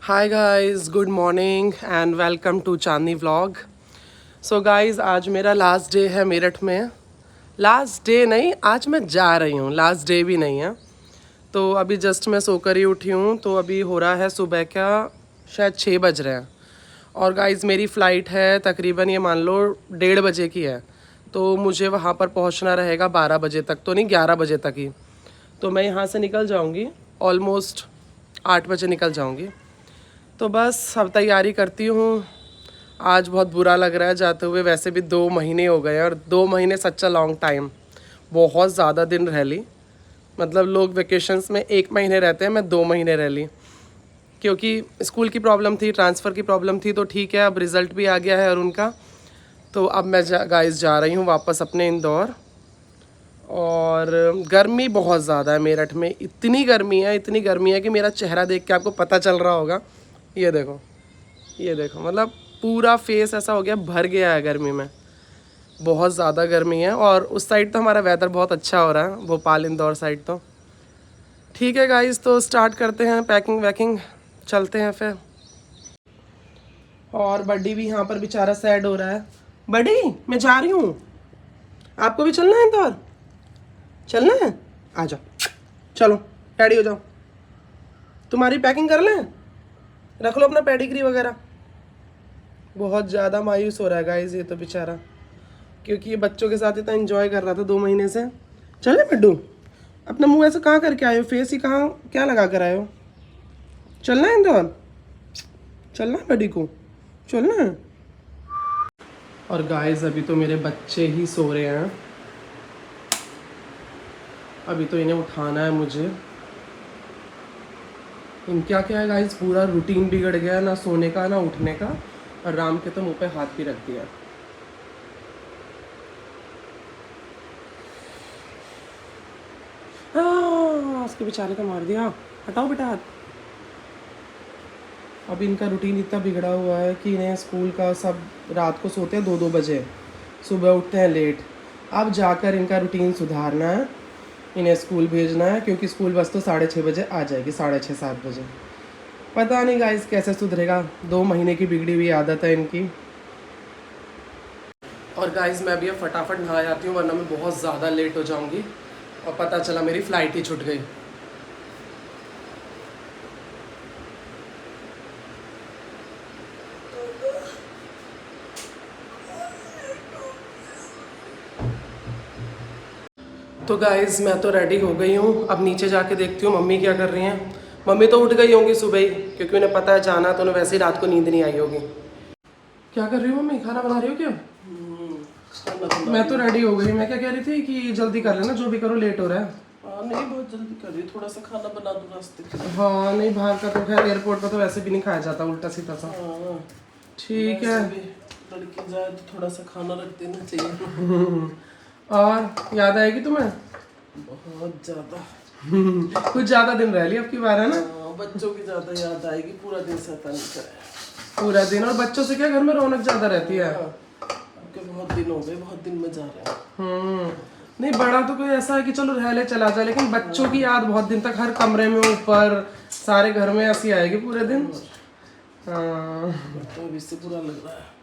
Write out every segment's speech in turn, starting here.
Hi guys, good morning and welcome to Chandni vlog. So guys, आज मेरा last day है मेरठ में। लास्ट डे नहीं, आज मैं जा रही हूँ, लास्ट डे भी नहीं है। तो अभी जस्ट मैं सोकर ही उठी हूँ। तो अभी हो रहा है सुबह का शायद 6 बज रहे हैं। और गाइस मेरी फ़्लाइट है तकरीबन, ये मान लो 1:30 बजे की है। तो मुझे वहाँ पर पहुँचना रहेगा 12 बजे तक, तो नहीं 11 बजे तक ही। तो मैं यहाँ से निकल जाऊँगी, ऑलमोस्ट 8 बजे निकल जाऊँगी। तो बस अब तैयारी करती हूँ। आज बहुत बुरा लग रहा है जाते हुए, वैसे भी 2 महीने हो गए हैं और 2 महीने सच्चा लॉन्ग टाइम, बहुत ज़्यादा दिन रह ली। मतलब लोग वेकेशंस में 1 महीने रहते हैं, मैं 2 महीने रह ली, क्योंकि स्कूल की प्रॉब्लम थी, ट्रांसफ़र की प्रॉब्लम थी। तो ठीक है, अब रिज़ल्ट भी आ गया है और उनका। तो अब मैं गाइस जा रही हूँ वापस अपने इंदौर। और गर्मी बहुत ज़्यादा है मेरठ में, इतनी गर्मी है कि मेरा चेहरा देख के आपको पता चल रहा होगा। ये देखो, ये देखो, मतलब पूरा फेस ऐसा हो गया, भर गया है गर्मी में। बहुत ज़्यादा गर्मी है। और उस साइड तो हमारा वेदर बहुत अच्छा हो रहा है, भोपाल इंदौर साइड तो। ठीक है गाइस, तो स्टार्ट करते हैं पैकिंग वैकिंग, चलते हैं फिर। और बड्डी भी यहाँ पर बेचारा सैड हो रहा है। बड्डी, मैं जा रही हूँ, आपको भी चलना है इंदौर? चलना है, आ जाओ, चलो रेडी हो जाओ। तुम्हारी पैकिंग कर लें, रख लो अपना पेडिग्री वगैरह। बहुत ज़्यादा मायूस हो रहा है गाइस ये तो बेचारा, क्योंकि ये बच्चों के साथ इतना एंजॉय कर रहा था 2 महीने से। चले बड्डू, अपना मुंह ऐसे कहाँ करके आए हो, फेस ही कहाँ क्या लगा कर आए हो? चलना है इंदौर, चलना है बड्डी को, चलना है। और गाइस अभी तो मेरे बच्चे ही सो रहे हैं, अभी तो इन्हें उठाना है मुझे। इनका क्या है गाइस, पूरा रूटीन बिगड़ गया, ना सोने का ना उठने का। और राम के तो मुंह पे हाथ भी रख दिया। उसके बेचारे को मार दिया, हटाओ बेटा हाथ। अब इनका रूटीन इतना बिगड़ा हुआ है कि इन्हें स्कूल का सब रात को सोते हैं 2-2 बजे, सुबह उठते हैं लेट। अब जाकर इनका रूटीन सुधारना है, इन्हें स्कूल भेजना है, क्योंकि स्कूल बस तो 6:30 बजे आ जाएगी, 6:30-7 बजे। पता नहीं गाइस कैसे सुधरेगा, 2 महीने की बिगड़ी हुई आदत है इनकी। और गाइस मैं अभी अब फटाफट नहा जाती हूँ, वरना मैं बहुत ज़्यादा लेट हो जाऊँगी और पता चला मेरी फ़्लाइट ही छूट गई। तो गाइस मैं तो रेडी हो गई हूँ, अब नीचे जाके देखती हूँ मम्मी क्या कर रही हैं। मम्मी तो उठ गई होंगी सुबह ही, क्योंकि उन्हें पता है जाना, तो उन्हें वैसे ही रात को नींद नहीं आई होगी। क्या कर रही हो मम्मी, खाना बना रही हो क्या? मैं तो रेडी हो गई। मैं क्या कह रही थी कि जल्दी कर लेना, जो भी करो लेट हो रहा है। नहीं, बहुत जल्दी कर रही हूँ, थोड़ा सा खाना बना दूँ रास्ते के लिए। हाँ नहीं, बाहर का तो खैर एयरपोर्ट पर तो वैसे भी नहीं खाया जाता, उल्टा सीधा सा। हाँ, ठीक है। लड़की जाए तो थोड़ा सा खाना रख देना चाहिए। और याद आएगी तुम्हें? बहुत ज्यादा। कुछ ज्यादा दिन रह ली अब की बार, है ना? बच्चों की ज्यादा याद आएगी, पूरा दिन शैतानी करे। पूरा दिन। और बच्चों से क्या घर में रौनक ज्यादा रहती है। आपके बहुत दिन हो गए, बहुत दिन में जा रहे हैं। नहीं, बड़ा तो कोई ऐसा है कि चलो रह ले चला जाए, लेकिन बच्चों की याद बहुत दिन तक हर कमरे में, ऊपर सारे घर में ऐसी आएगी पूरे दिन। हाँ तो अभी से बुरा लग रहा है।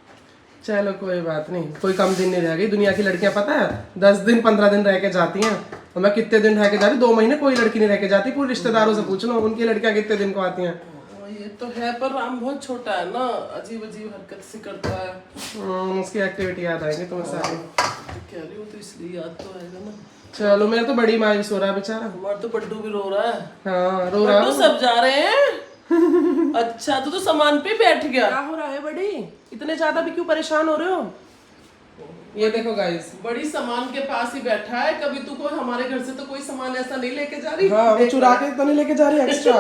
चलो कोई बात नहीं, कोई कम दिन नहीं रह गई। दुनिया की लड़कियां पता है 10 दिन 15 दिन रह के जाती हैं, और मैं कितने दिन रह के जा रही, 2 महीने कोई लड़की नहीं रह के जाती। पूरे रिश्तेदारों से पूछ लो, उनकी लड़कियां कितने दिन को आती हैं। ये तो है, पर राम बहुत छोटा है ना, अजीब अजीब हरकत से करता है। उसकी एक्टिविटी याद आएंगी तुम्हें सारी। कह रही हूँ तो इसलिए याद तो आएगा ना। चलो, मेरा तो बड़ी मायूस हो रहा है बेचारा। हमारा तो बड्डू भी रो रहा है। हाँ रो रहा है। सब जा रहे हैं। अच्छा, तो सामान पे बैठ गया। क्या हो रहा है बड़ी, इतने ज्यादा भी क्यों परेशान हो रहे हो? ये देखो गाइस, बड़ी सामान के पास ही बैठा है। कभी तू कोई हमारे घर से तो कोई सामान ऐसा नहीं लेके जा रही? हाँ वो चुरा के तो नहीं लेके जा रही एक्स्ट्रा।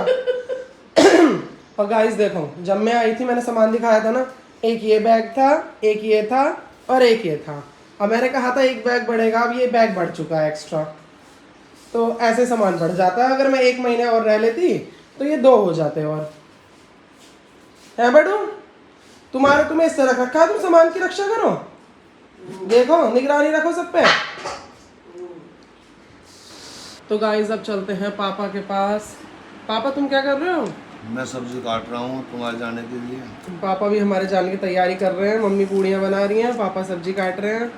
और गाइस देखो, जब मैं आई थी मैंने सामान दिखाया था ना, एक ये बैग था, एक ये था और एक ये था। अब मैंने कहा था एक बैग बढ़ेगा, अब ये बैग बढ़ चुका है एक्स्ट्रा। तो ऐसे सामान बढ़ जाता है। अगर मैं 1 महीने और रह लेती तो ये 2 हो जाते। और है बड़ू, तुम्हें इस तरह रखा है, तुम सामान की रक्षा करो, देखो निगरानी रखो सब पे। तो गाइस अब चलते हैं पापा के पास। पापा तुम क्या कर रहे हो? मैं सब्जी काट रहा हूँ तुम्हारे जाने के लिए। पापा भी हमारे जाने की तैयारी कर रहे हैं, मम्मी पूड़ियाँ बना रही हैं, पापा सब्जी काट रहे हैं।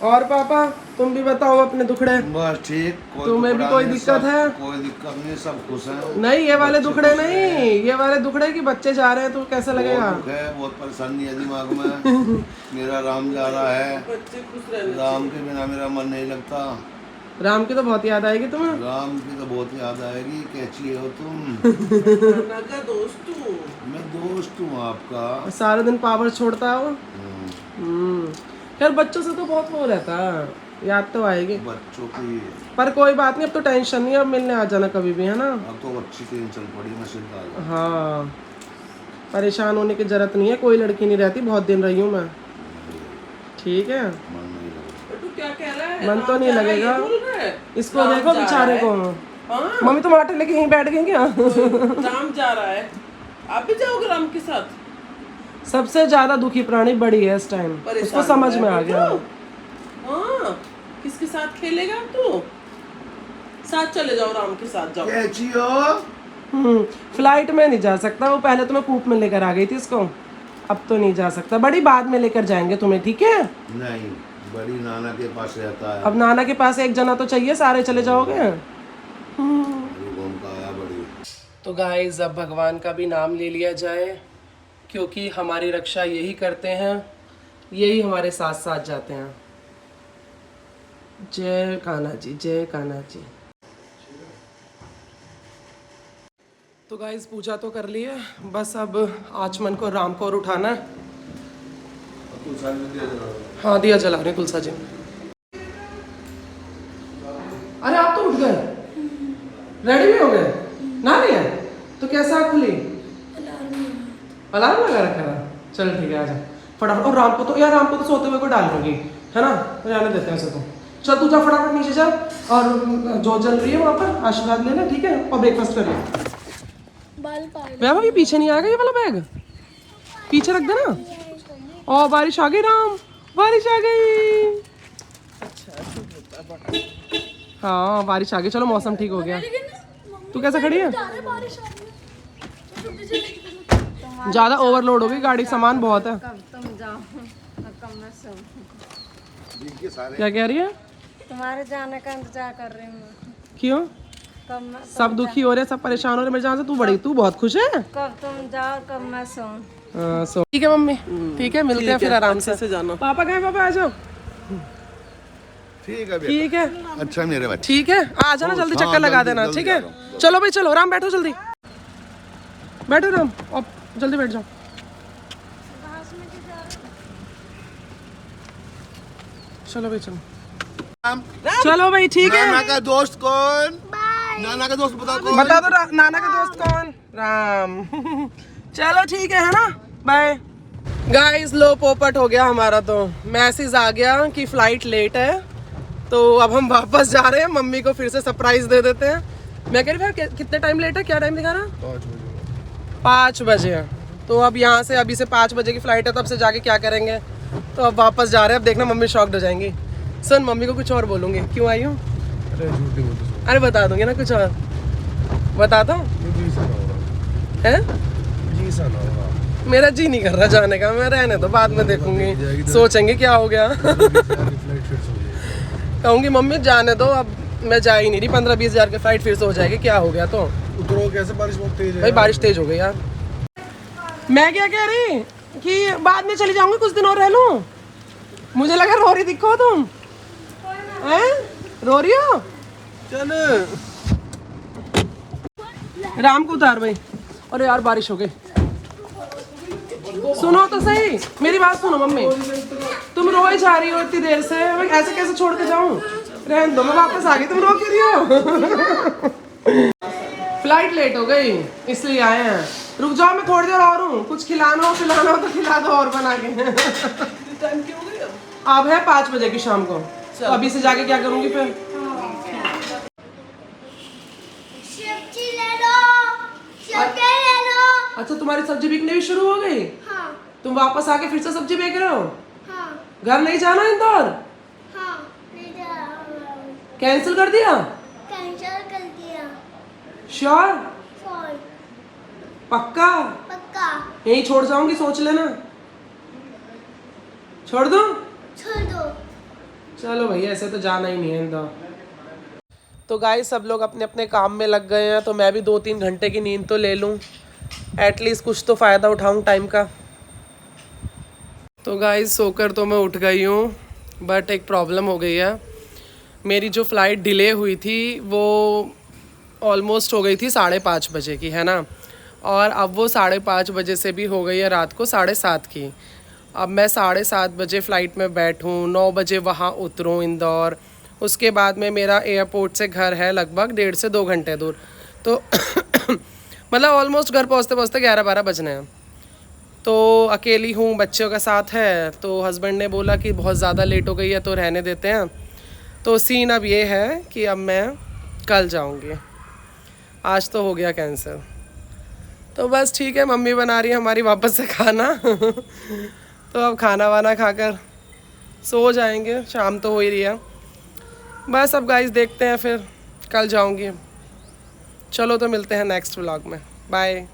और पापा तुम भी बताओ अपने दुखड़े। बस ठीक। तुम्हें भी कोई दिक्कत है? कोई दिक्कत नहीं, सब खुश हैं। नहीं ये वाले बच्चे दुखड़े खुश नहीं, हैं। ये वाले दुखड़े कि बच्चे जा रहे हैं तो कैसा लगेगा? बहुत दुख है, बहुत परेशानी है दिमाग में। मेरा राम जा रहा है, बच्चे खुश रहने राम के बिना मेरा मन नहीं लगता। राम की तो बहुत याद आएगी तुम्हें। राम की तो बहुत याद आएगी। कैसी हो तुम? नाना का दोस्त हूँ। मैं दोस्त हूँ आपका। सारे दिन पावर छोड़ता है वो। हम्म, यार बच्चों से तो बहुत वो रहता है, याद तो आएगी। बच्चों की पर कोई बात नहीं, अब तो टेंशन नहीं, अब मिलने आ जाना कभी भी, है ना? अब तो अच्छी टेंशन पड़ी, मैं चिंता है। हाँ परेशान होने की जरूरत नहीं है, कोई लड़की नहीं रहती, बहुत दिन रही हूँ मैं। ठीक है, मन नहीं लगता। तू क्या कह रहा है? मन तो राम नहीं जा रहा है, लगेगा। ये बोल रहा है? इसको राम देखो जा बेचारे रहा को। है। हाँ, मम्मी तुम आटे लेके यहीं बैठ गई क्या? राम जा रहा है। आप भी जाओगे राम के साथ? सबसे ज्यादा दुखी प्राणी बड़ी है इस टाइम, उसको परेशान समझ हो में रहा आ है गया। तो? हाँ, किसके साथ खेलेगा तू? साथ चले जाओ, राम के साथ जाओ। कैसी हो? फ्लाइट में नहीं जा सकता वो, पहले तो मैं कूप में लेकर आ गई थी इसको, अब तो नहीं जा सकता। बड़ी बाद में लेकर जाएंगे तुम्हें, ठीक है? नहीं, बड़ी नाना के पास रहता है। अब नाना के पास एक जना तो चाहिए, सारे चले जाओगे? बड़ी घूम का आया बड़ी। तो गाइस अब भगवान का भी नाम ले लिया जाए, क्योंकि हमारी रक्षा यही करते हैं, यही हमारे साथ साथ जाते हैं। जय कान्हा जी, जय कान्हा जी। तो गाइस पूजा तो कर ली है, बस अब आचमन को राम को और उठाना है। हाँ दिया जला रहे तुलसा जी। अरे आप तो उठ गए, रेडी भी हो गए? ना नहीं है तो कैसे आँख खुली? अलार्म लगा रखा है? चल ठीक है, आजा फटाफट। और राम को तो यार, राम को तो सोते हुए को डाल दूंगी, है ना? तो जाने देते हैं उसे तो। चल तू जा फटाफट नीचे जा, और जो चल रही है वहाँ पर आशीर्वाद लेना, ठीक है? और ब्रेकफास्ट कर ले। वैभव ये पीछे नहीं आ गया, ये वाला बैग पीछे रख देना। और बारिश आ गई राम, बारिश आ गई। हाँ बारिश आ गई, चलो मौसम ठीक हो गया। तू कैसे खड़ी है? ज्यादा ओवरलोड हो गई गाड़ी, सामान बहुत है। क्या कह रही है? तुम्हारे जाने का इंतजार कर रही हूँ। क्यों? सब दुखी हो रहे हैं, सब परेशान हो रहे हैं मेरे जाने से। तू बहुत खुश है। कब तुम जाओ कब मैं सोऊं। सो ठीक है मम्मी, ठीक है, मिलते हैं फिर आराम से जाना। पापा कहाँ? पापा आ जाओ। ठीक है बेटा। ठीक है, अच्छा मेरे बच्चे। ठीक है, आ जाना जल्दी, हाँ, चक्कर लगा जल्दी, देना, जल्दी ठीक है? आ रहा चलो भाई चलो, राम बैठो जल्दी, बैठो राम, अब जल्दी बैठ जाओ। चलो भाई चलो, चलो भाई ठीक है। नाना का दोस्त कौन? नाना का दोस्त बताओ कौन? बता दो नाना का दोस्त कौन? राम। चलो ठीक है ना? Bye guys. लो पोपट हो गया हमारा, तो मैसेज आ गया कि फ्लाइट लेट है, तो अब हम वापस जा रहे हैं। मम्मी को फिर से सरप्राइज दे देते हैं। मैं कह रही भाई कितने टाइम लेट है? क्या टाइम दिखा रहा? 5 बजे है। तो अब यहाँ से, अभी से 5 बजे की फ्लाइट है, तब से जाके क्या करेंगे? तो अब वापस जा रहे हैं। अब देखना मम्मी शॉक्ड हो जाएंगी। सुन, मम्मी को कुछ और बोलूँगी। क्यों आई हूँ? अरे बता दूंगी ना कुछ और, बता दो। है मेरा जी नहीं कर रहा जाने का, मैं रहने दो, बाद में देखूंगी, सोचेंगे क्या हो गया। कहूंगी मम्मी जाने दो, अब मैं जा ही नहीं रही। 15-20 हज़ार की फ्लाइट फिर से हो जाएगी, क्या हो गया? तो उतरो कैसे? बारिश बहुत तेज है भाई, बारिश तेज हो गई यार। मैं क्या कह रही कि बाद में चली जाऊंगी, कुछ दिन और रह लूं। मुझे लगा रो रही दिखो तुम, हैं? रो रही हो? चल राम को उतार भाई। अरे यार बारिश हो गई। सुनो तो सही, मेरी बात सुनो मम्मी। तुम रो ही जा रही हो इतनी देर से, मैं ऐसे कैसे छोड़ के जाऊं? रहने दो, मैं वापस आ गई, तुम रो क्यों रही हो? फ्लाइट लेट हो गई इसलिए आए हैं। रुक जाओ, मैं थोड़ी देर और हूँ। कुछ खिलाना हो तो खिला दो और बना के। टाइम क्यों हो गया? अब है 5 बजे की शाम को, तो अभी से जाके क्या करूंगी फिर? सब्जी ले लो। अच्छा तुम्हारी सब्जी बिकने भी शुरू हो गई? हाँ, तुम वापस आके फिर से सब्जी बेच रहे हो? हाँ, घर नहीं जाना इंदौर? हाँ, नहीं कैंसिल कर दिया? कैंसिल कर दिया। श्योर? सॉरी। पक्का? पक्का यहीं छोड़ जाऊंगी, सोच लेना। छोड़ दूं? छोड़ दो। चलो भैया, ऐसे तो जाना ही नहीं है इंदौर। तो गाइस सब लोग अपने अपने काम में लग गए हैं, तो मैं भी 2-3 घंटे की नींद तो ले लूँ, एटलीस्ट कुछ तो फ़ायदा उठाऊँ टाइम का। तो गाइस सोकर तो मैं उठ गई हूँ, बट एक प्रॉब्लम हो गई है। मेरी जो फ़्लाइट डिले हुई थी वो ऑलमोस्ट हो गई थी 5:30 बजे की, है ना, और अब वो 5:30 बजे से भी हो गई है रात को 7:30 की। अब मैं 7:30 बजे फ़्लाइट में बैठूँ, 9 बजे वहाँ उतरूँ इंदौर, उसके बाद में मेरा एयरपोर्ट से घर है लगभग 1.5 से 2 घंटे दूर, तो मतलब ऑलमोस्ट घर पहुँचते पहुँचते 11-12 बजने हैं। तो अकेली हूँ, बच्चों का साथ है, तो हस्बैंड ने बोला कि बहुत ज़्यादा लेट हो गई है तो रहने देते हैं। तो सीन अब ये है कि अब मैं कल जाऊँगी, आज तो हो गया कैंसिल। तो बस ठीक है, मम्मी बना रही है हमारी वापस से खाना तो अब खाना वाना खाकर सो जाएंगे, शाम तो हो ही रही है। बस अब गाइस देखते हैं, फिर कल जाऊंगी। चलो तो मिलते हैं नेक्स्ट व्लॉग में, बाय।